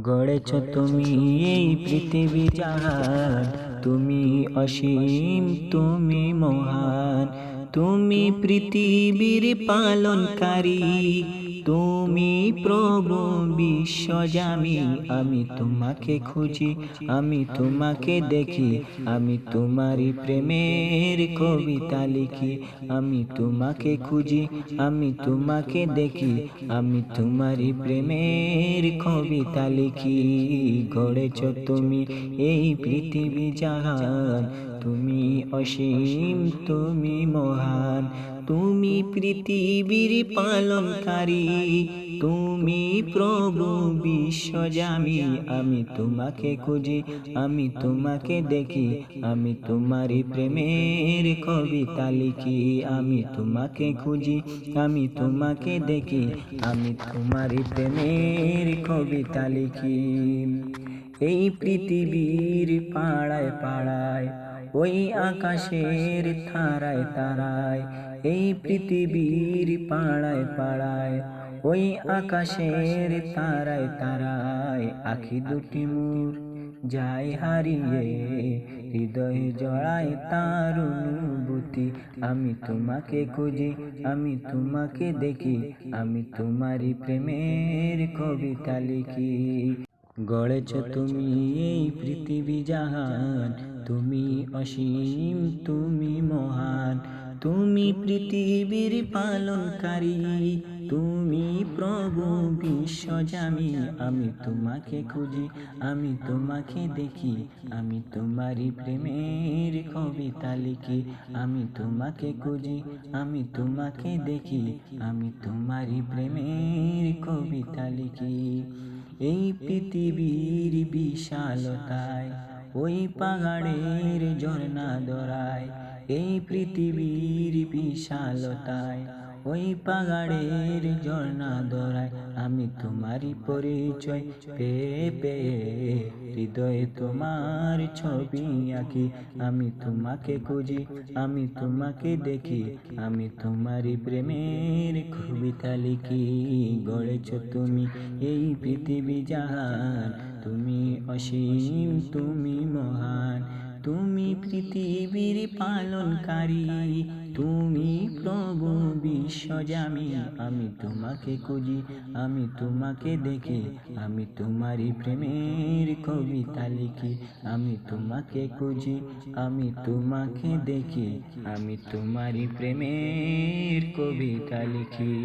গড়েছ তুমি এই পৃথিবী জাহান, তুমি অসীম, তুমি মহান, তুমি পৃথিবীর পালনকারী, তুমি প্রভু বিশ্বজামি। আমি তোমাকে খুঁজি, আমি তোমাকে দেখি, আমি তোমারই প্রেমের কবিতা লিখি। আমি তোমাকে খুঁজি, আমি তোমাকে দেখি, আমি তোমারই প্রেমের কবিতা লিখি। গড়েছ তুমি এই পৃথিবী জাহান, তুমি অসীম, তুমি মহান, তুমি পৃথিবীর পালনকারী, তুমি প্রভু বিশ্বজামি। আমি তোমাকে খুঁজি, আমি তোমাকে দেখি, আমি তোমারই প্রেমের কবিতা লিখি। আমি তোমাকে খুঁজি, আমি তোমাকে দেখি, আমি তোমারই প্রেমের কবিতা লিখি। এই পৃথিবীর পাড়ায় পাড়ায়, ওই আকাশের তারায় তারায়, এই পৃথিবীর পাড়ায় পাড়ায়, ওই আকাশের তারায় তারায়, আখি দুটি মোর যায় হারিয়ে, হৃদয়ে জড়ায় তার অনুভূতি। আমি তোমাকে খুঁজি, আমি তোমাকে দেখি, আমি তোমারই প্রেমের কবিতা লিখি। গড়েছ তুমি এই পৃথিবী জাহান, তুমি অসীম, তুমি মহান, তুমি পৃথিবীর পালনকারী, তুমি প্রভু বিশ্বজামি। আমি তোমাকে খুঁজি, আমি তোমাকে দেখি, আমি তোমারই প্রেমের কবিতা লিখি। আমি তোমাকে খুঁজি, আমি তোমাকে দেখি, আমি তোমারই প্রেমের কবিতা লিখি। এই পৃথিবীর বিশালতায়, ওই পাহাড়ের ঝর্ণা দরায়, এই পৃথিবীর বিশালতায়, ওই পাহাড়ের ঝর্ণা দরায়, আমি তোমারই পরিচয় পেয়ে পেয়ে হৃদয়ে তোমার ছবি আঁকি। আমি তোমাকে খুঁজি, আমি তোমাকে দেখি, আমি তোমারই প্রেমের কবিতা লিখি। গড়েছ তুমি এই পৃথিবী জাহান, তুমি অসীম, তুমি মহান, তুমি পৃথিবীর পালনকারী, তুমি প্রভু বিশ্বজামি। আমি তোমাকে খুঁজি, আমি তোমাকে দেখি, আমি তোমারই প্রেমের কবিতা লিখি। আমি তোমাকে খুঁজি, আমি তোমাকে দেখি, আমি তোমারই প্রেমের কবিতা লিখি।